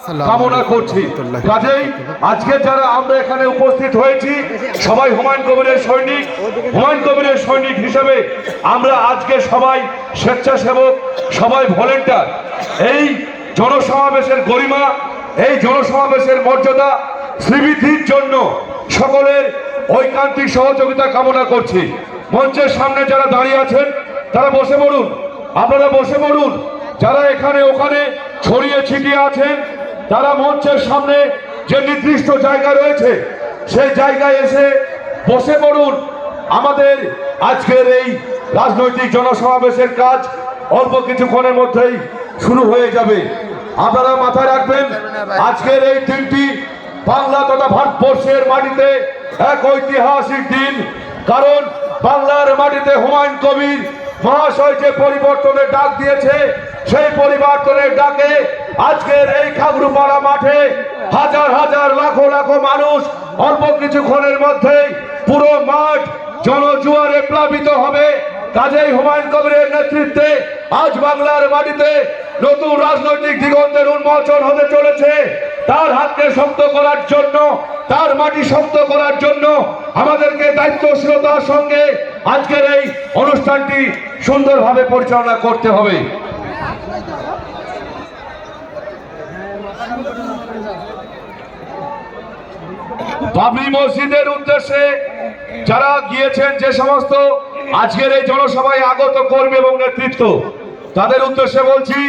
কামনা করছি। কাজেই আজকে যারা আমরা এখানে উপস্থিত হয়েছি সবাই হুমায়ুন কবিরের সৈনিক। হুমায়ুন কবিরের সৈনিক হিসেবে আমরা আজকে সবাই স্বেচ্ছাসেবক, সবাই ভলেন্টিয়ার। এই জনসমাবেশের গরিমা, এই জনসমাবেশের মর্যাদা শ্রীবৃদ্ধির জন্য সকলের ঐকান্তিক সহযোগিতা কামনা করছি। মঞ্চের সামনে যারা দাঁড়িয়ে আছেন তারা বসে পড়ুন, আপনারা বসে পড়ুন। যারা এখানে ওখানে ছড়িয়ে ছিটিয়ে আছেন তারা মঞ্চের সামনে যে নির্দিষ্ট জায়গা রয়েছে সেই জায়গায় এসে বসে পড়ুন। আমাদের আজকের এই রাজনৈতিক জনসমাবেশের কাজ অল্প কিছুক্ষণের মধ্যেই শুরু হয়ে যাবে। আপনারা মাথায় রাখবেন আজকের এই দিনটি বাংলা তথা ভারতবর্ষের মাটিতে এক ঐতিহাসিক দিন। কারণ বাংলার মাটিতে হুমায়ুন কবির মহাশয় যে পরিবর্তনের ডাক দিয়েছে সেই পরিবর্তনের ডাকে আজকের এই খাগড়ুপাড়া মাঠে হাজার হাজার লাখো লাখো মানুষ অল্প কিছুক্ষণের মধ্যেই পুরো মাঠ জনজোয়ারে প্লাবিত হবে। কাজেই হুমায়ুন কবিরের নেতৃত্বে আজ বাংলার মাটিতে নতুন রাজনৈতিক দিগন্তের উন্মোচন হতে চলেছে। তার হাতকে শক্ত করার জন্য, তার মাটি শক্ত করার জন্য আমাদেরকে দায়িত্বশীলতার সঙ্গে আজকের এই অনুষ্ঠানটি সুন্দরভাবে পরিচালনা করতে হবে। বাবরি মসজিদের উদ্দেশ্যে যারা গিয়েছেন, যে সমস্ত আজকের এই জনসভায় আগত কর্মী এবং নেতৃত্ব, তাদের উদ্দেশ্যে বলছি